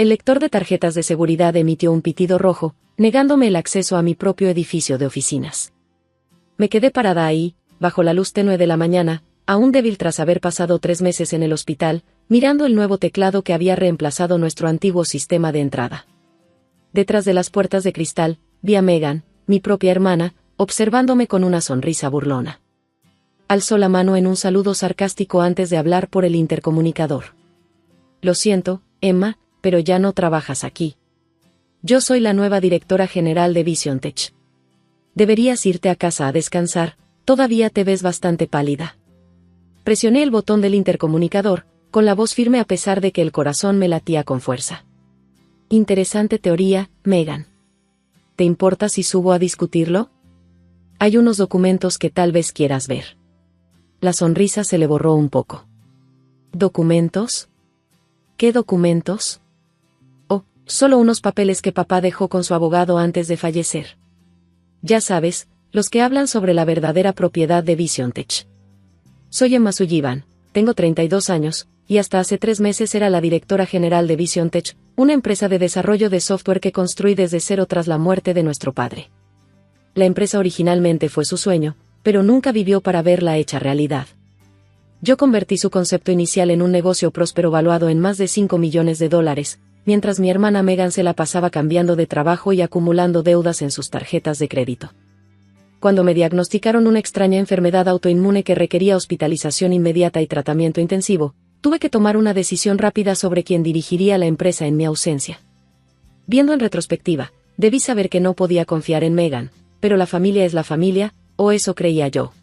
El lector de tarjetas de seguridad emitió un pitido rojo, negándome el acceso a mi propio edificio de oficinas. Me quedé parada ahí, bajo la luz tenue de la mañana, aún débil tras haber pasado 3 meses en el hospital, mirando el nuevo teclado que había reemplazado nuestro antiguo sistema de entrada. Detrás de las puertas de cristal, vi a Megan, mi propia hermana, observándome con una sonrisa burlona. Alzó la mano en un saludo sarcástico antes de hablar por el intercomunicador. Lo siento, Emma, pero ya no trabajas aquí. Yo soy la nueva directora general de VisionTech. Deberías irte a casa a descansar, todavía te ves bastante pálida. Presioné el botón del intercomunicador, con la voz firme a pesar de que el corazón me latía con fuerza. Interesante teoría, Megan. ¿Te importa si subo a discutirlo? Hay unos documentos que tal vez quieras ver. La sonrisa se le borró un poco. ¿Documentos? ¿Qué documentos? Oh, solo unos papeles que papá dejó con su abogado antes de fallecer. Ya sabes, los que hablan sobre la verdadera propiedad de VisionTech. Soy Emma Sullivan, tengo 32 años, y hasta hace 3 meses era la directora general de VisionTech, una empresa de desarrollo de software que construí desde cero tras la muerte de nuestro padre. La empresa originalmente fue su sueño, pero nunca vivió para verla hecha realidad. Yo convertí su concepto inicial en un negocio próspero valuado en más de $5 millones, mientras mi hermana Megan se la pasaba cambiando de trabajo y acumulando deudas en sus tarjetas de crédito. Cuando me diagnosticaron una extraña enfermedad autoinmune que requería hospitalización inmediata y tratamiento intensivo, tuve que tomar una decisión rápida sobre quién dirigiría la empresa en mi ausencia. Viendo en retrospectiva, debí saber que no podía confiar en Megan, pero la familia es la familia, o eso creía yo.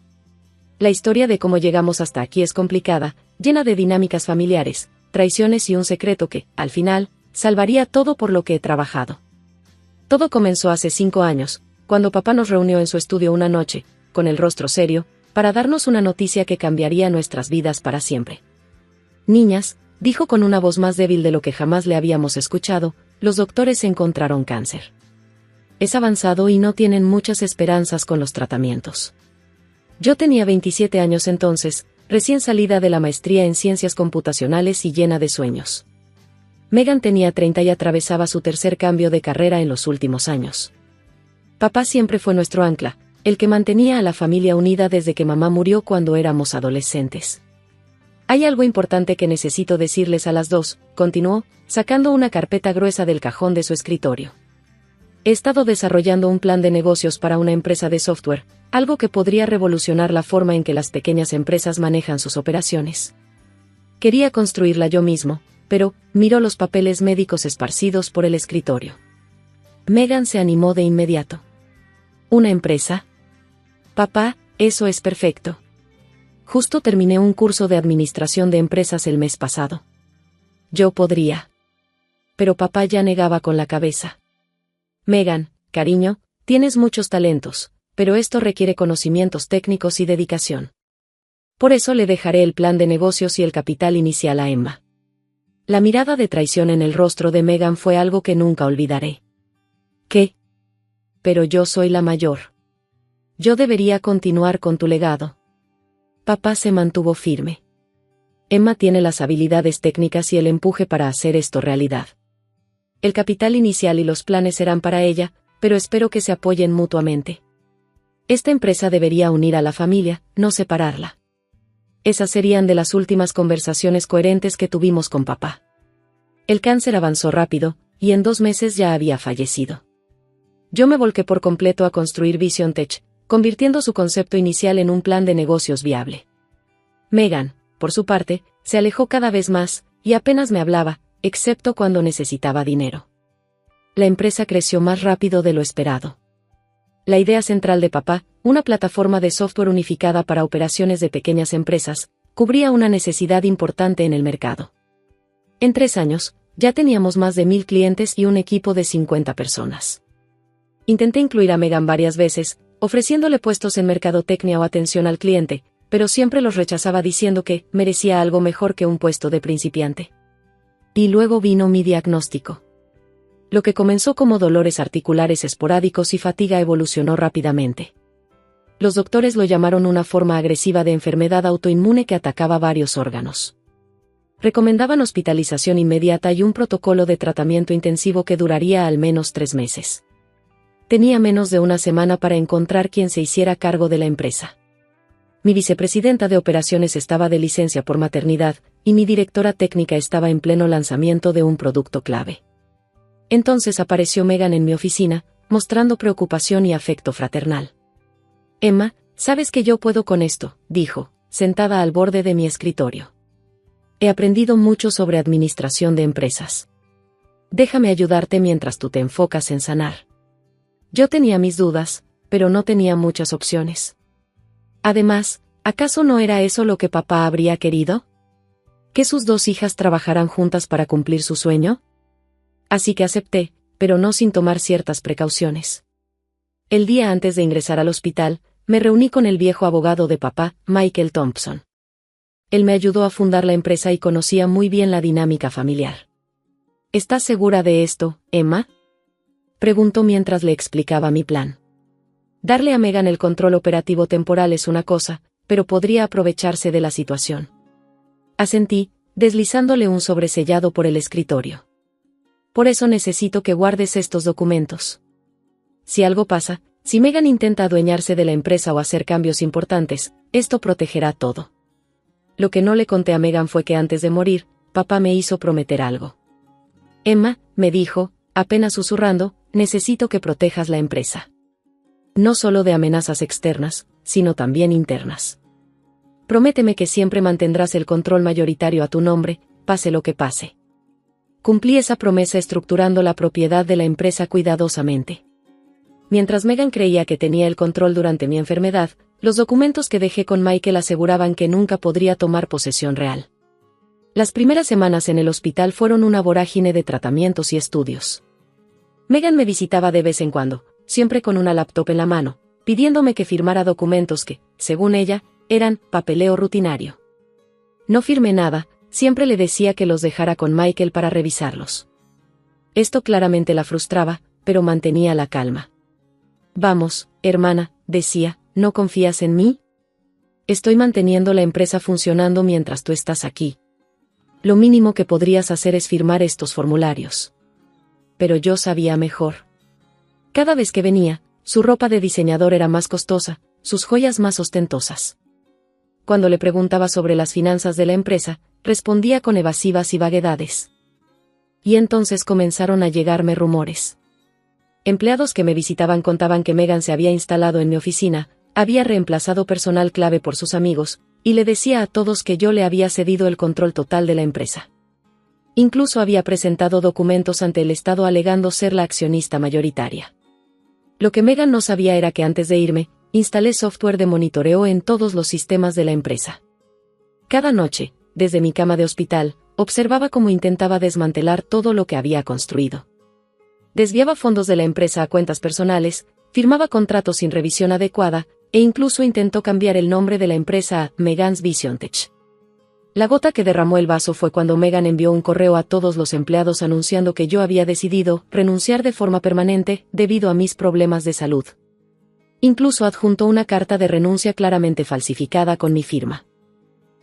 La historia de cómo llegamos hasta aquí es complicada, llena de dinámicas familiares, traiciones y un secreto que, al final, salvaría todo por lo que he trabajado. Todo comenzó hace 5 años, cuando papá nos reunió en su estudio una noche, con el rostro serio, para darnos una noticia que cambiaría nuestras vidas para siempre. Niñas, dijo con una voz más débil de lo que jamás le habíamos escuchado, los doctores encontraron cáncer. Es avanzado y no tienen muchas esperanzas con los tratamientos. Yo tenía 27 años entonces, recién salida de la maestría en ciencias computacionales y llena de sueños. Megan tenía 30 y atravesaba su tercer cambio de carrera en los últimos años. Papá siempre fue nuestro ancla, el que mantenía a la familia unida desde que mamá murió cuando éramos adolescentes. Hay algo importante que necesito decirles a las dos, continuó, sacando una carpeta gruesa del cajón de su escritorio. He estado desarrollando un plan de negocios para una empresa de software, algo que podría revolucionar la forma en que las pequeñas empresas manejan sus operaciones. Quería construirla yo mismo, pero miró los papeles médicos esparcidos por el escritorio. Megan se animó de inmediato. ¿Una empresa? Papá, eso es perfecto. Justo terminé un curso de administración de empresas el mes pasado. Yo podría. Pero papá ya negaba con la cabeza. Megan, cariño, tienes muchos talentos, pero esto requiere conocimientos técnicos y dedicación. Por eso le dejaré el plan de negocios y el capital inicial a Emma. La mirada de traición en el rostro de Megan fue algo que nunca olvidaré. ¿Qué? Pero yo soy la mayor. Yo debería continuar con tu legado. Papá se mantuvo firme. Emma tiene las habilidades técnicas y el empuje para hacer esto realidad. El capital inicial y los planes serán para ella, pero espero que se apoyen mutuamente. Esta empresa debería unir a la familia, no separarla. Esas serían de las últimas conversaciones coherentes que tuvimos con papá. El cáncer avanzó rápido, y en 2 meses ya había fallecido. Yo me volqué por completo a construir VisionTech, convirtiendo su concepto inicial en un plan de negocios viable. Megan, por su parte, se alejó cada vez más, y apenas me hablaba, excepto cuando necesitaba dinero. La empresa creció más rápido de lo esperado. La idea central de papá, una plataforma de software unificada para operaciones de pequeñas empresas, cubría una necesidad importante en el mercado. En 3 años, ya teníamos más de 1000 clientes y un equipo de 50 personas. Intenté incluir a Megan varias veces, ofreciéndole puestos en mercadotecnia o atención al cliente, pero siempre los rechazaba diciendo que merecía algo mejor que un puesto de principiante. Y luego vino mi diagnóstico. Lo que comenzó como dolores articulares esporádicos y fatiga evolucionó rápidamente. Los doctores lo llamaron una forma agresiva de enfermedad autoinmune que atacaba varios órganos. Recomendaban hospitalización inmediata y un protocolo de tratamiento intensivo que duraría al menos 3 meses. Tenía menos de una semana para encontrar quien se hiciera cargo de la empresa. Mi vicepresidenta de operaciones estaba de licencia por maternidad, y mi directora técnica estaba en pleno lanzamiento de un producto clave. Entonces apareció Megan en mi oficina, mostrando preocupación y afecto fraternal. «Emma, sabes que yo puedo con esto», dijo, sentada al borde de mi escritorio. «He aprendido mucho sobre administración de empresas. Déjame ayudarte mientras tú te enfocas en sanar». Yo tenía mis dudas, pero no tenía muchas opciones. Además, ¿acaso no era eso lo que papá habría querido? ¿Que sus 2 hijas trabajaran juntas para cumplir su sueño? Así que acepté, pero no sin tomar ciertas precauciones. El día antes de ingresar al hospital, me reuní con el viejo abogado de papá, Michael Thompson. Él me ayudó a fundar la empresa y conocía muy bien la dinámica familiar. ¿Estás segura de esto, Emma?, preguntó mientras le explicaba mi plan. Darle a Megan el control operativo temporal es una cosa, pero podría aprovecharse de la situación. Asentí, deslizándole un sobresellado por el escritorio. Por eso necesito que guardes estos documentos. Si algo pasa, si Megan intenta adueñarse de la empresa o hacer cambios importantes, esto protegerá todo. Lo que no le conté a Megan fue que antes de morir, papá me hizo prometer algo. Emma, me dijo, apenas susurrando, necesito que protejas la empresa. No solo de amenazas externas, sino también internas. Prométeme que siempre mantendrás el control mayoritario a tu nombre, pase lo que pase. Cumplí esa promesa estructurando la propiedad de la empresa cuidadosamente. Mientras Megan creía que tenía el control durante mi enfermedad, los documentos que dejé con Michael aseguraban que nunca podría tomar posesión real. Las primeras semanas en el hospital fueron una vorágine de tratamientos y estudios. Megan me visitaba de vez en cuando, siempre con una laptop en la mano, pidiéndome que firmara documentos que, según ella, eran papeleo rutinario. No firmé nada, siempre le decía que los dejara con Michael para revisarlos. Esto claramente la frustraba, pero mantenía la calma. «Vamos, hermana», decía, «¿no confías en mí? Estoy manteniendo la empresa funcionando mientras tú estás aquí. Lo mínimo que podrías hacer es firmar estos formularios». Pero yo sabía mejor. Cada vez que venía, su ropa de diseñador era más costosa, sus joyas más ostentosas. Cuando le preguntaba sobre las finanzas de la empresa, respondía con evasivas y vaguedades. Y entonces comenzaron a llegarme rumores. Empleados que me visitaban contaban que Megan se había instalado en mi oficina, había reemplazado personal clave por sus amigos, y le decía a todos que yo le había cedido el control total de la empresa. Incluso había presentado documentos ante el Estado alegando ser la accionista mayoritaria. Lo que Megan no sabía era que antes de irme, instalé software de monitoreo en todos los sistemas de la empresa. Cada noche, desde mi cama de hospital, observaba cómo intentaba desmantelar todo lo que había construido. Desviaba fondos de la empresa a cuentas personales, firmaba contratos sin revisión adecuada, e incluso intentó cambiar el nombre de la empresa a Megan's Vision Tech. La gota que derramó el vaso fue cuando Megan envió un correo a todos los empleados anunciando que yo había decidido renunciar de forma permanente debido a mis problemas de salud. Incluso adjuntó una carta de renuncia claramente falsificada con mi firma.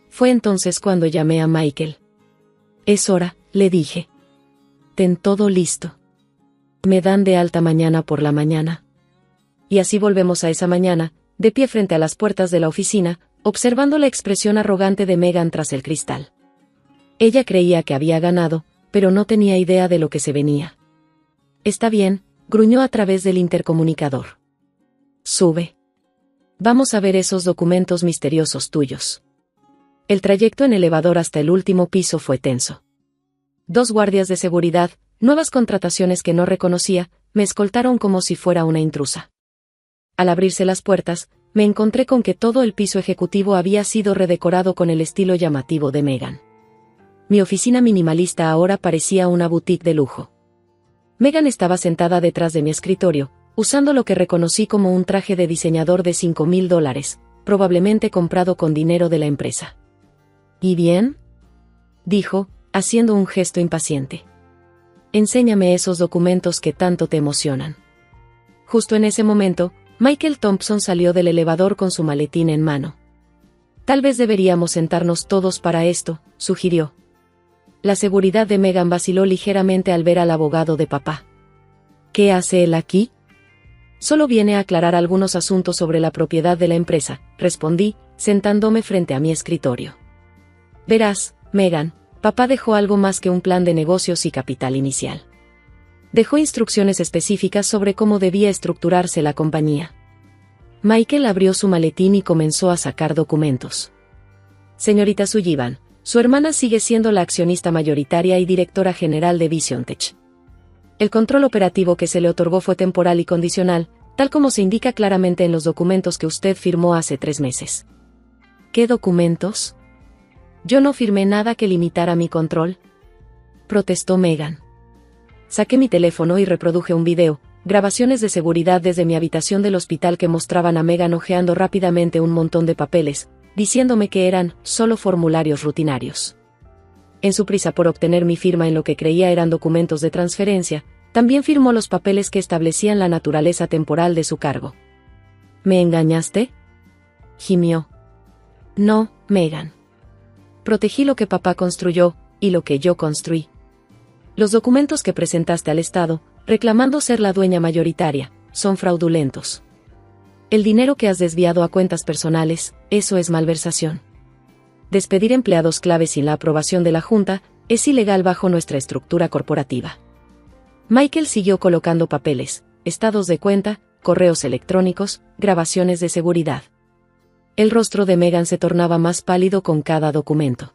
Fue entonces cuando llamé a Michael. «Es hora», le dije. «Ten todo listo. Me dan de alta mañana por la mañana». Y así volvemos a esa mañana, de pie frente a las puertas de la oficina, observando la expresión arrogante de Megan tras el cristal. Ella creía que había ganado, pero no tenía idea de lo que se venía. «Está bien», gruñó a través del intercomunicador. «Sube. Vamos a ver esos documentos misteriosos tuyos». El trayecto en elevador hasta el último piso fue tenso. 2 guardias de seguridad, nuevas contrataciones que no reconocía, me escoltaron como si fuera una intrusa. Al abrirse las puertas, me encontré con que todo el piso ejecutivo había sido redecorado con el estilo llamativo de Megan. Mi oficina minimalista ahora parecía una boutique de lujo. Megan estaba sentada detrás de mi escritorio, usando lo que reconocí como un traje de diseñador de $5,000, probablemente comprado con dinero de la empresa. «¿Y bien?», dijo, haciendo un gesto impaciente. «Enséñame esos documentos que tanto te emocionan». Justo en ese momento, Michael Thompson salió del elevador con su maletín en mano. «Tal vez deberíamos sentarnos todos para esto», sugirió. La seguridad de Megan vaciló ligeramente al ver al abogado de papá. ¿Qué hace él aquí? Solo viene a aclarar algunos asuntos sobre la propiedad de la empresa, respondí, sentándome frente a mi escritorio. Verás, Megan, papá dejó algo más que un plan de negocios y capital inicial. Dejó instrucciones específicas sobre cómo debía estructurarse la compañía. Michael abrió su maletín y comenzó a sacar documentos. Señorita Sullivan, su hermana sigue siendo la accionista mayoritaria y directora general de VisionTech. El control operativo que se le otorgó fue temporal y condicional, tal como se indica claramente en los documentos que usted firmó hace 3 meses. ¿Qué documentos? Yo no firmé nada que limitara mi control, protestó Megan. Saqué mi teléfono y reproduje un video, grabaciones de seguridad desde mi habitación del hospital que mostraban a Megan hojeando rápidamente un montón de papeles, diciéndome que eran solo formularios rutinarios. En su prisa por obtener mi firma en lo que creía eran documentos de transferencia, también firmó los papeles que establecían la naturaleza temporal de su cargo. ¿Me engañaste?, gimió. No, Megan. Protegí lo que papá construyó, y lo que yo construí. Los documentos que presentaste al Estado, reclamando ser la dueña mayoritaria, son fraudulentos. El dinero que has desviado a cuentas personales, eso es malversación. Despedir empleados clave sin la aprobación de la Junta, es ilegal bajo nuestra estructura corporativa. Michael siguió colocando papeles, estados de cuenta, correos electrónicos, grabaciones de seguridad. El rostro de Megan se tornaba más pálido con cada documento.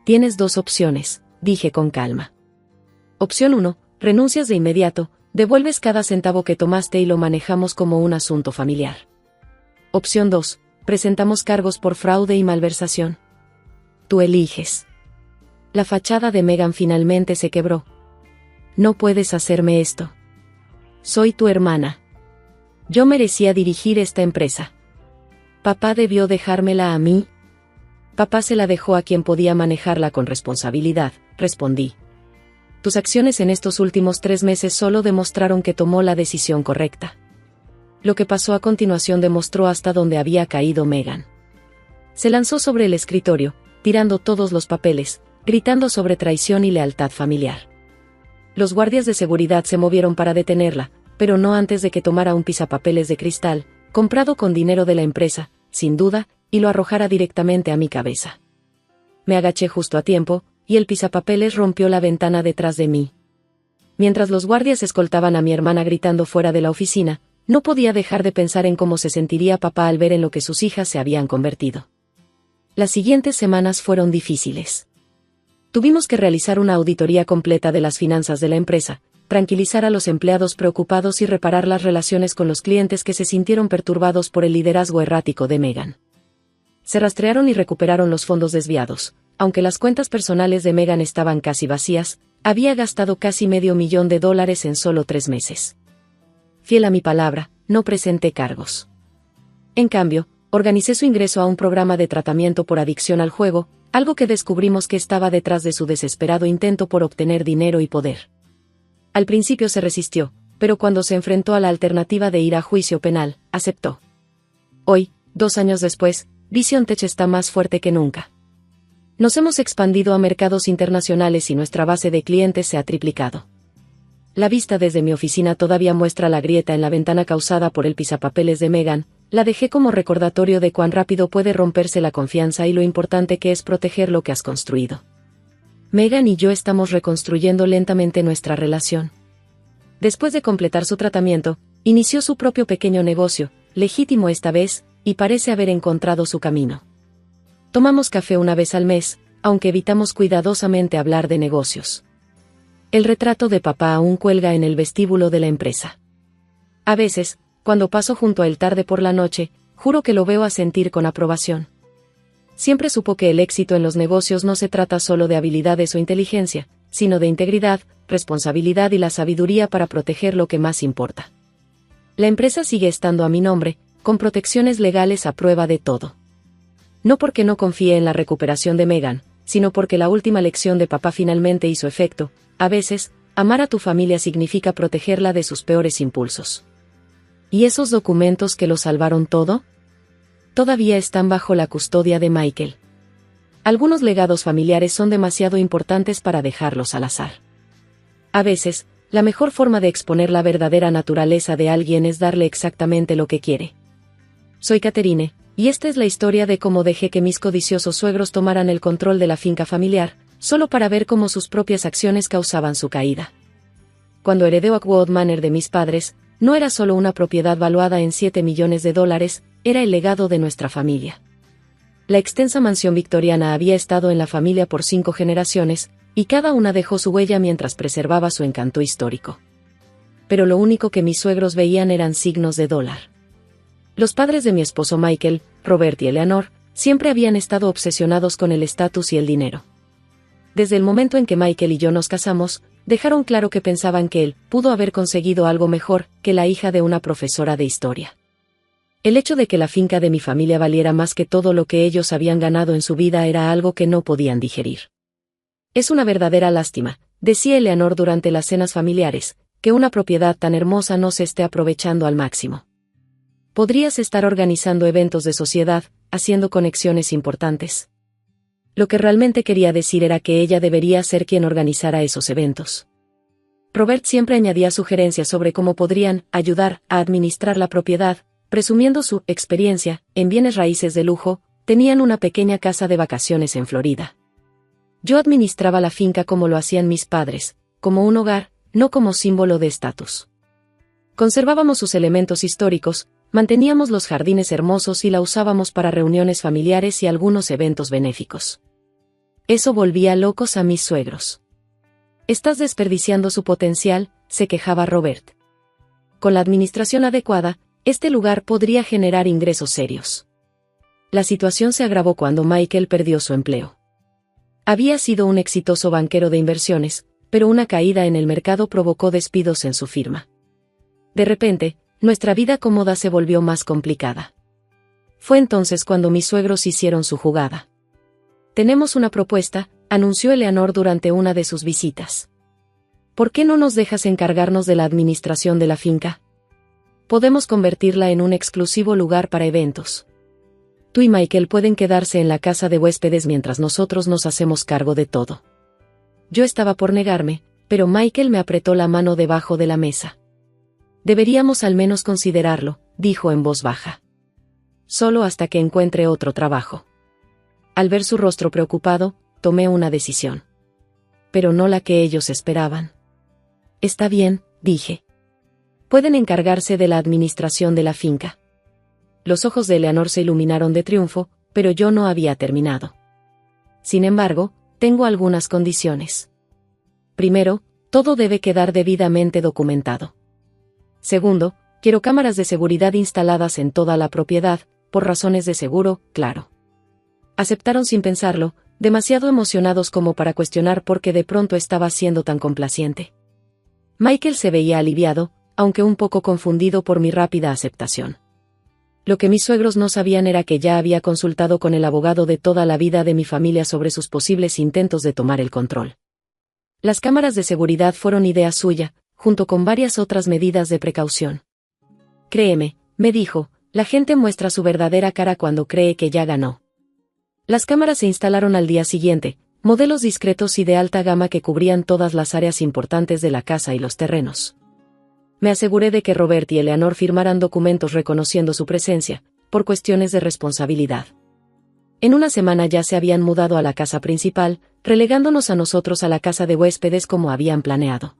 Tienes 2 opciones, dije con calma. Opción 1, renuncias de inmediato, devuelves cada centavo que tomaste y lo manejamos como un asunto familiar. Opción 2, presentamos cargos por fraude y malversación. Tú eliges. La fachada de Megan finalmente se quebró. No puedes hacerme esto. Soy tu hermana. Yo merecía dirigir esta empresa. Papá debió dejármela a mí. Papá se la dejó a quien podía manejarla con responsabilidad, respondí. Tus acciones en estos últimos 3 meses solo demostraron que tomó la decisión correcta. Lo que pasó a continuación demostró hasta dónde había caído Megan. Se lanzó sobre el escritorio, tirando todos los papeles, gritando sobre traición y lealtad familiar. Los guardias de seguridad se movieron para detenerla, pero no antes de que tomara un pisapapeles de cristal, comprado con dinero de la empresa, sin duda, y lo arrojara directamente a mi cabeza. Me agaché justo a tiempo, y el pisapapeles rompió la ventana detrás de mí. Mientras los guardias escoltaban a mi hermana gritando fuera de la oficina, no podía dejar de pensar en cómo se sentiría papá al ver en lo que sus hijas se habían convertido. Las siguientes semanas fueron difíciles. Tuvimos que realizar una auditoría completa de las finanzas de la empresa, tranquilizar a los empleados preocupados y reparar las relaciones con los clientes que se sintieron perturbados por el liderazgo errático de Megan. Se rastrearon y recuperaron los fondos desviados. Aunque las cuentas personales de Megan estaban casi vacías, había gastado casi $500,000 en solo 3 meses. Fiel a mi palabra, no presenté cargos. En cambio, organicé su ingreso a un programa de tratamiento por adicción al juego, algo que descubrimos que estaba detrás de su desesperado intento por obtener dinero y poder. Al principio se resistió, pero cuando se enfrentó a la alternativa de ir a juicio penal, aceptó. Hoy, 2 años después, VisionTech está más fuerte que nunca. Nos hemos expandido a mercados internacionales y nuestra base de clientes se ha triplicado. La vista desde mi oficina todavía muestra la grieta en la ventana causada por el pisapapeles de Megan. La dejé como recordatorio de cuán rápido puede romperse la confianza y lo importante que es proteger lo que has construido. Megan y yo estamos reconstruyendo lentamente nuestra relación. Después de completar su tratamiento, inició su propio pequeño negocio, legítimo esta vez, y parece haber encontrado su camino. Tomamos café una vez al mes, aunque evitamos cuidadosamente hablar de negocios. El retrato de papá aún cuelga en el vestíbulo de la empresa. A veces, cuando paso junto a él tarde por la noche, juro que lo veo asentir con aprobación. Siempre supo que el éxito en los negocios no se trata solo de habilidades o inteligencia, sino de integridad, responsabilidad y la sabiduría para proteger lo que más importa. La empresa sigue estando a mi nombre, con protecciones legales a prueba de todo. No porque no confíe en la recuperación de Megan, sino porque la última lección de papá finalmente hizo efecto. A veces, amar a tu familia significa protegerla de sus peores impulsos. ¿Y esos documentos que lo salvaron todo? Todavía están bajo la custodia de Michael. algunos legados familiares son demasiado importantes para dejarlos al azar. A veces, la mejor forma de exponer la verdadera naturaleza de alguien es darle exactamente lo que quiere. Soy Catherine, y esta es la historia de cómo dejé que mis codiciosos suegros tomaran el control de la finca familiar, solo para ver cómo sus propias acciones causaban su caída. Cuando heredé Oakwood Manor de mis padres, no era solo una propiedad valuada en $7 millones, era el legado de nuestra familia. La extensa mansión victoriana había estado en la familia por 5 generaciones, y cada una dejó su huella mientras preservaba su encanto histórico. Pero lo único que mis suegros veían eran signos de dólar. Los padres de mi esposo Michael, Robert y Eleanor, siempre habían estado obsesionados con el estatus y el dinero. Desde el momento en que Michael y yo nos casamos, dejaron claro que pensaban que él pudo haber conseguido algo mejor que la hija de una profesora de historia. El hecho de que la finca de mi familia valiera más que todo lo que ellos habían ganado en su vida era algo que no podían digerir. Es una verdadera lástima, decía Eleanor durante las cenas familiares, que una propiedad tan hermosa no se esté aprovechando al máximo. Podrías estar organizando eventos de sociedad, haciendo conexiones importantes. Lo que realmente quería decir era que ella debería ser quien organizara esos eventos. Robert siempre añadía sugerencias sobre cómo podrían ayudar a administrar la propiedad, presumiendo su experiencia en bienes raíces de lujo. Tenían una pequeña casa de vacaciones en Florida. Yo administraba la finca como lo hacían mis padres, como un hogar, no como símbolo de estatus. Conservábamos sus elementos históricos, manteníamos los jardines hermosos y la usábamos para reuniones familiares y algunos eventos benéficos. Eso volvía locos a mis suegros. «Estás desperdiciando su potencial», se quejaba Robert. «Con la administración adecuada, este lugar podría generar ingresos serios». La situación se agravó cuando Michael perdió su empleo. Había sido un exitoso banquero de inversiones, pero una caída en el mercado provocó despidos en su firma. De repente, nuestra vida cómoda se volvió más complicada. Fue entonces cuando mis suegros hicieron su jugada. «Tenemos una propuesta», anunció Eleanor durante una de sus visitas. «¿Por qué no nos dejas encargarnos de la administración de la finca? Podemos convertirla en un exclusivo lugar para eventos. Tú y Michael pueden quedarse en la casa de huéspedes mientras nosotros nos hacemos cargo de todo». Yo estaba por negarme, pero Michael me apretó la mano debajo de la mesa. «Deberíamos al menos considerarlo», dijo en voz baja. «Solo hasta que encuentre otro trabajo». Al ver su rostro preocupado, tomé una decisión. Pero no la que ellos esperaban. «Está bien», dije. «Pueden encargarse de la administración de la finca». Los ojos de Eleanor se iluminaron de triunfo, pero yo no había terminado. «Sin embargo, tengo algunas condiciones. Primero, todo debe quedar debidamente documentado. Segundo, quiero cámaras de seguridad instaladas en toda la propiedad, por razones de seguro, claro». Aceptaron sin pensarlo, demasiado emocionados como para cuestionar por qué de pronto estaba siendo tan complaciente. Michael se veía aliviado, aunque un poco confundido por mi rápida aceptación. Lo que mis suegros no sabían era que ya había consultado con el abogado de toda la vida de mi familia sobre sus posibles intentos de tomar el control. Las cámaras de seguridad fueron idea suya, junto con varias otras medidas de precaución. «Créeme», me dijo, «la gente muestra su verdadera cara cuando cree que ya ganó». Las cámaras se instalaron al día siguiente, modelos discretos y de alta gama que cubrían todas las áreas importantes de la casa y los terrenos. Me aseguré de que Robert y Eleanor firmaran documentos reconociendo su presencia, por cuestiones de responsabilidad. En una semana ya se habían mudado a la casa principal, relegándonos a nosotros a la casa de huéspedes como habían planeado.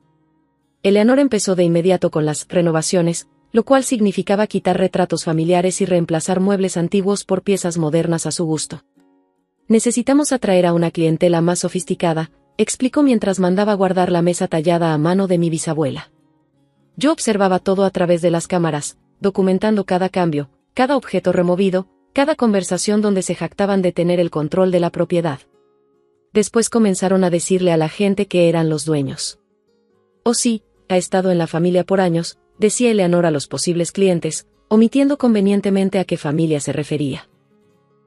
Eleanor empezó de inmediato con las renovaciones, lo cual significaba quitar retratos familiares y reemplazar muebles antiguos por piezas modernas a su gusto. «Necesitamos atraer a una clientela más sofisticada», explicó mientras mandaba guardar la mesa tallada a mano de mi bisabuela. Yo observaba todo a través de las cámaras, documentando cada cambio, cada objeto removido, cada conversación donde se jactaban de tener el control de la propiedad. Después comenzaron a decirle a la gente que eran los dueños. «Oh sí, ha estado en la familia por años», decía Eleanor a los posibles clientes, omitiendo convenientemente a qué familia se refería.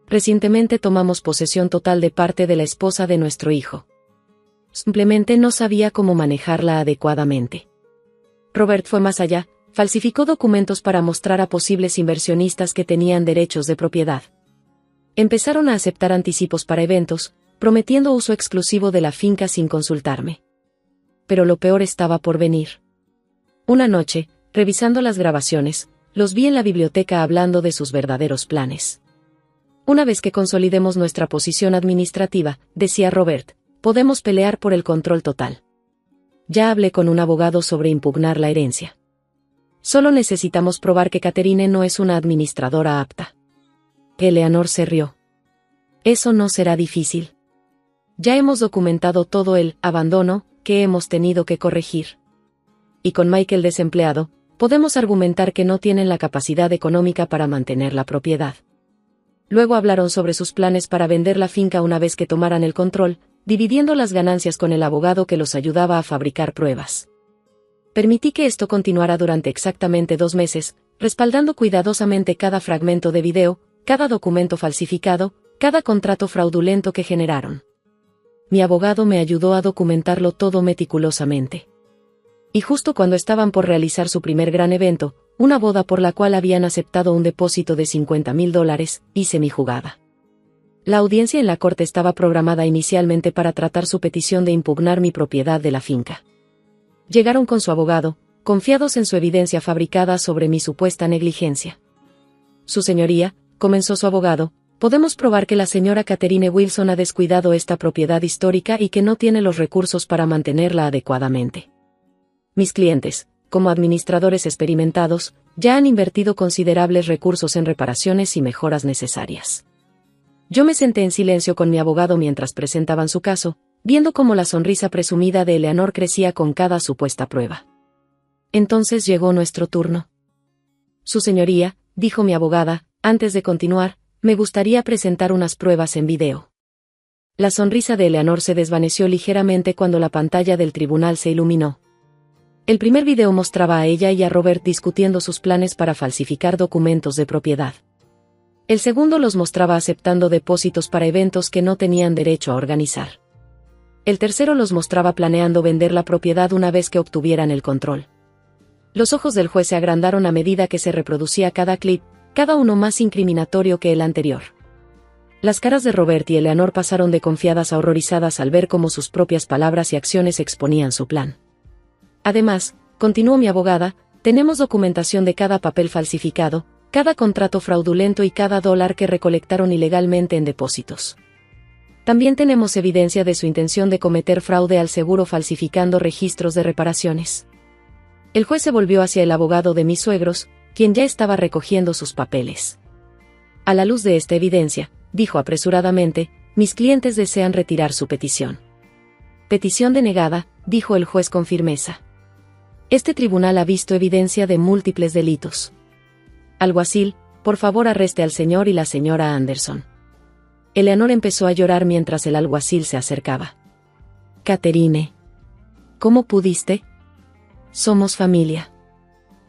«Recientemente tomamos posesión total de parte de la esposa de nuestro hijo. Simplemente no sabía cómo manejarla adecuadamente». Robert fue más allá, falsificó documentos para mostrar a posibles inversionistas que tenían derechos de propiedad. Empezaron a aceptar anticipos para eventos, prometiendo uso exclusivo de la finca sin consultarme. Pero lo peor estaba por venir. Una noche, revisando las grabaciones, los vi en la biblioteca hablando de sus verdaderos planes. Una vez que consolidemos nuestra posición administrativa, decía Robert, podemos pelear por el control total. Ya hablé con un abogado sobre impugnar la herencia. Solo necesitamos probar que Catherine no es una administradora apta. Eleanor se rió. Eso no será difícil. Ya hemos documentado todo el abandono que hemos tenido que corregir. Y con Michael desempleado, podemos argumentar que no tienen la capacidad económica para mantener la propiedad. Luego hablaron sobre sus planes para vender la finca una vez que tomaran el control, dividiendo las ganancias con el abogado que los ayudaba a fabricar pruebas. Permití que esto continuara durante exactamente 2 meses, respaldando cuidadosamente cada fragmento de video, cada documento falsificado, cada contrato fraudulento que generaron. Mi abogado me ayudó a documentarlo todo meticulosamente. Y justo cuando estaban por realizar su primer gran evento, una boda por la cual habían aceptado un depósito de $50,000, hice mi jugada. La audiencia en la corte estaba programada inicialmente para tratar su petición de impugnar mi propiedad de la finca. Llegaron con su abogado, confiados en su evidencia fabricada sobre mi supuesta negligencia. Su señoría, comenzó su abogado, podemos probar que la señora Catherine Wilson ha descuidado esta propiedad histórica y que no tiene los recursos para mantenerla adecuadamente. Mis clientes, como administradores experimentados, ya han invertido considerables recursos en reparaciones y mejoras necesarias. Yo me senté en silencio con mi abogado mientras presentaban su caso, viendo cómo la sonrisa presumida de Eleanor crecía con cada supuesta prueba. Entonces llegó nuestro turno. Su señoría, dijo mi abogada, antes de continuar, me gustaría presentar unas pruebas en video. La sonrisa de Eleanor se desvaneció ligeramente cuando la pantalla del tribunal se iluminó. El primer video mostraba a ella y a Robert discutiendo sus planes para falsificar documentos de propiedad. El segundo los mostraba aceptando depósitos para eventos que no tenían derecho a organizar. El tercero los mostraba planeando vender la propiedad una vez que obtuvieran el control. Los ojos del juez se agrandaron a medida que se reproducía cada clip, cada uno más incriminatorio que el anterior. Las caras de Robert y Eleanor pasaron de confiadas a horrorizadas al ver cómo sus propias palabras y acciones exponían su plan. Además, continuó mi abogada, tenemos documentación de cada papel falsificado, cada contrato fraudulento y cada dólar que recolectaron ilegalmente en depósitos. También tenemos evidencia de su intención de cometer fraude al seguro falsificando registros de reparaciones. El juez se volvió hacia el abogado de mis suegros, quien ya estaba recogiendo sus papeles. A la luz de esta evidencia, dijo apresuradamente, mis clientes desean retirar su petición. Petición denegada, dijo el juez con firmeza. Este tribunal ha visto evidencia de múltiples delitos. Alguacil, por favor arreste al señor y la señora Anderson. Eleanor empezó a llorar mientras el alguacil se acercaba. Catherine. ¿Cómo pudiste? Somos familia.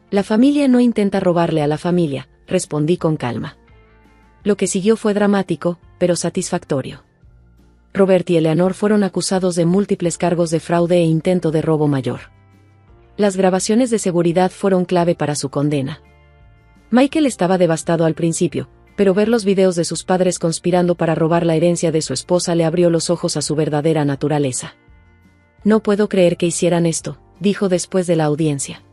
La familia no intenta robarle a la familia, respondí con calma. Lo que siguió fue dramático, pero satisfactorio. Robert y Eleanor fueron acusados de múltiples cargos de fraude e intento de robo mayor. Las grabaciones de seguridad fueron clave para su condena. Michael estaba devastado al principio, pero ver los videos de sus padres conspirando para robar la herencia de su esposa le abrió los ojos a su verdadera naturaleza. No puedo creer que hicieran esto, dijo después de la audiencia.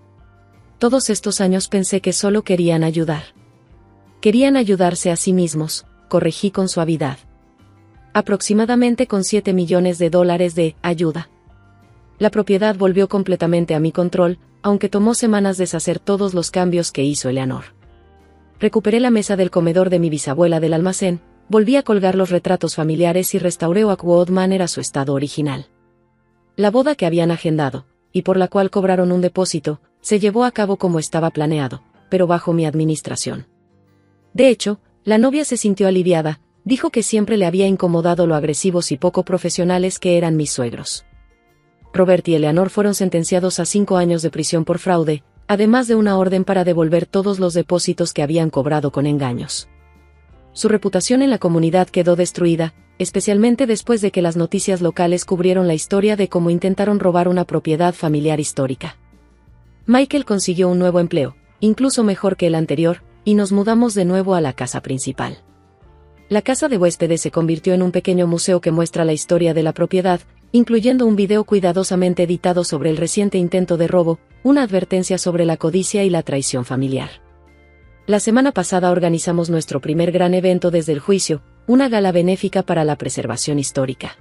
Todos estos años pensé que solo querían ayudar. Querían ayudarse a sí mismos, corregí con suavidad. Aproximadamente con $7 millones de ayuda. La propiedad volvió completamente a mi control, aunque tomó semanas deshacer todos los cambios que hizo Eleanor. Recuperé la mesa del comedor de mi bisabuela del almacén, volví a colgar los retratos familiares y restauré Oakwood Manor a su estado original. La boda que habían agendado, y por la cual cobraron un depósito, se llevó a cabo como estaba planeado, pero bajo mi administración. De hecho, la novia se sintió aliviada, dijo que siempre le había incomodado lo agresivos y poco profesionales que eran mis suegros. Robert y Eleanor fueron sentenciados a 5 años de prisión por fraude, además de una orden para devolver todos los depósitos que habían cobrado con engaños. Su reputación en la comunidad quedó destruida, especialmente después de que las noticias locales cubrieron la historia de cómo intentaron robar una propiedad familiar histórica. Michael consiguió un nuevo empleo, incluso mejor que el anterior, y nos mudamos de nuevo a la casa principal. La casa de huéspedes se convirtió en un pequeño museo que muestra la historia de la propiedad, incluyendo un video cuidadosamente editado sobre el reciente intento de robo, una advertencia sobre la codicia y la traición familiar. La semana pasada organizamos nuestro primer gran evento desde el juicio, una gala benéfica para la preservación histórica.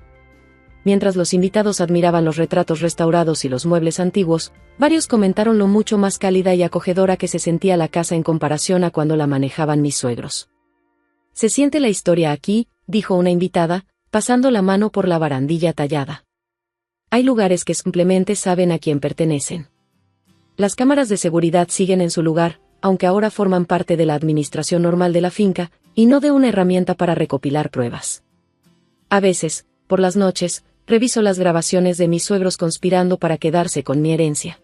Mientras los invitados admiraban los retratos restaurados y los muebles antiguos, varios comentaron lo mucho más cálida y acogedora que se sentía la casa en comparación a cuando la manejaban mis suegros. «Se siente la historia aquí», dijo una invitada, pasando la mano por la barandilla tallada. «Hay lugares que simplemente saben a quién pertenecen». Las cámaras de seguridad siguen en su lugar, aunque ahora forman parte de la administración normal de la finca, y no de una herramienta para recopilar pruebas. A veces, por las noches, reviso las grabaciones de mis suegros conspirando para quedarse con mi herencia.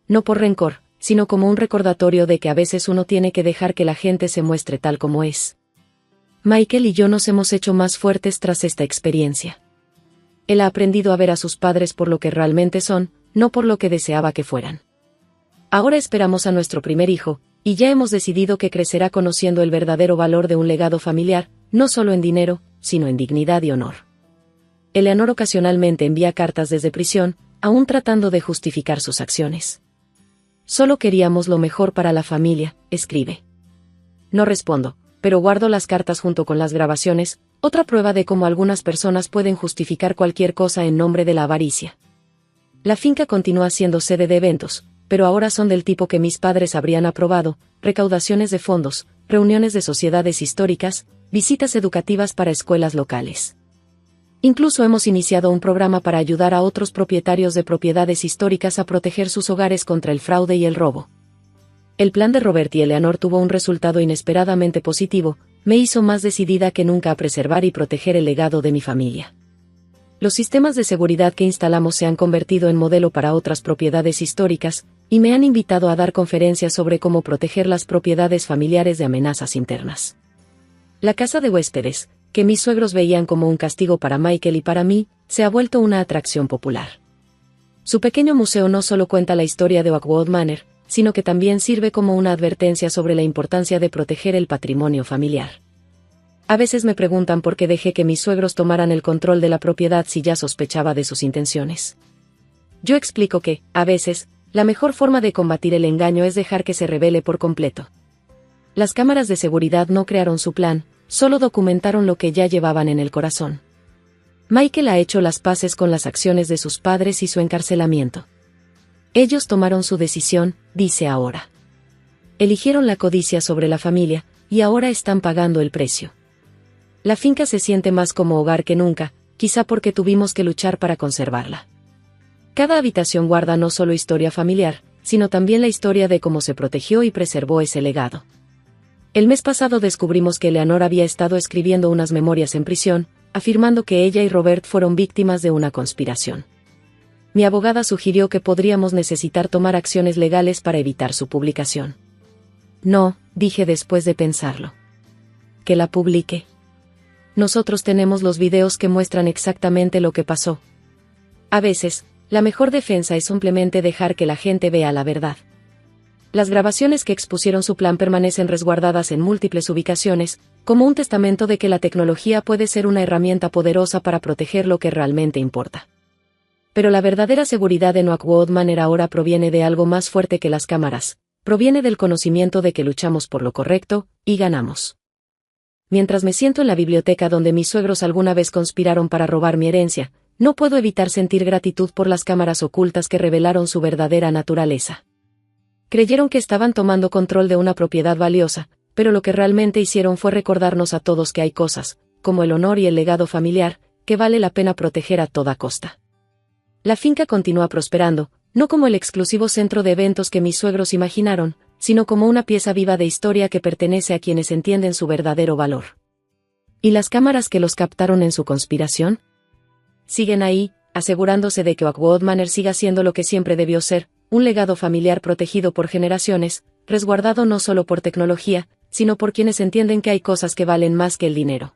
No por rencor, sino como un recordatorio de que a veces uno tiene que dejar que la gente se muestre tal como es. Michael y yo nos hemos hecho más fuertes tras esta experiencia. Él ha aprendido a ver a sus padres por lo que realmente son, no por lo que deseaba que fueran. Ahora esperamos a nuestro primer hijo, y ya hemos decidido que crecerá conociendo el verdadero valor de un legado familiar, no solo en dinero, sino en dignidad y honor. Eleanor ocasionalmente envía cartas desde prisión, aún tratando de justificar sus acciones. «Solo queríamos lo mejor para la familia», escribe. No respondo, pero guardo las cartas junto con las grabaciones, otra prueba de cómo algunas personas pueden justificar cualquier cosa en nombre de la avaricia. La finca continúa siendo sede de eventos, pero ahora son del tipo que mis padres habrían aprobado: recaudaciones de fondos, reuniones de sociedades históricas, visitas educativas para escuelas locales. Incluso hemos iniciado un programa para ayudar a otros propietarios de propiedades históricas a proteger sus hogares contra el fraude y el robo. El plan de Robert y Eleanor tuvo un resultado inesperadamente positivo, me hizo más decidida que nunca a preservar y proteger el legado de mi familia. Los sistemas de seguridad que instalamos se han convertido en modelo para otras propiedades históricas, y me han invitado a dar conferencias sobre cómo proteger las propiedades familiares de amenazas internas. La casa de huéspedes, que mis suegros veían como un castigo para Michael y para mí, se ha vuelto una atracción popular. Su pequeño museo no solo cuenta la historia de Oakwood Manor, sino que también sirve como una advertencia sobre la importancia de proteger el patrimonio familiar. A veces me preguntan por qué dejé que mis suegros tomaran el control de la propiedad si ya sospechaba de sus intenciones. Yo explico que, a veces, la mejor forma de combatir el engaño es dejar que se revele por completo. Las cámaras de seguridad no crearon su plan, solo documentaron lo que ya llevaban en el corazón. Michael ha hecho las paces con las acciones de sus padres y su encarcelamiento. Ellos tomaron su decisión, dice ahora. Eligieron la codicia sobre la familia, y ahora están pagando el precio. La finca se siente más como hogar que nunca, quizá porque tuvimos que luchar para conservarla. Cada habitación guarda no solo historia familiar, sino también la historia de cómo se protegió y preservó ese legado. El mes pasado descubrimos que Eleanor había estado escribiendo unas memorias en prisión, afirmando que ella y Robert fueron víctimas de una conspiración. Mi abogada sugirió que podríamos necesitar tomar acciones legales para evitar su publicación. No, dije después de pensarlo. Que la publique. Nosotros tenemos los videos que muestran exactamente lo que pasó. A veces, la mejor defensa es simplemente dejar que la gente vea la verdad. Las grabaciones que expusieron su plan permanecen resguardadas en múltiples ubicaciones, como un testamento de que la tecnología puede ser una herramienta poderosa para proteger lo que realmente importa. Pero la verdadera seguridad en Oakwood Manor ahora proviene de algo más fuerte que las cámaras, proviene del conocimiento de que luchamos por lo correcto, y ganamos. Mientras me siento en la biblioteca donde mis suegros alguna vez conspiraron para robar mi herencia, no puedo evitar sentir gratitud por las cámaras ocultas que revelaron su verdadera naturaleza. Creyeron que estaban tomando control de una propiedad valiosa, pero lo que realmente hicieron fue recordarnos a todos que hay cosas, como el honor y el legado familiar, que vale la pena proteger a toda costa. La finca continúa prosperando, no como el exclusivo centro de eventos que mis suegros imaginaron, sino como una pieza viva de historia que pertenece a quienes entienden su verdadero valor. ¿Y las cámaras que los captaron en su conspiración? Siguen ahí, asegurándose de que Oakwood Manor siga siendo lo que siempre debió ser, un legado familiar protegido por generaciones, resguardado no solo por tecnología, sino por quienes entienden que hay cosas que valen más que el dinero.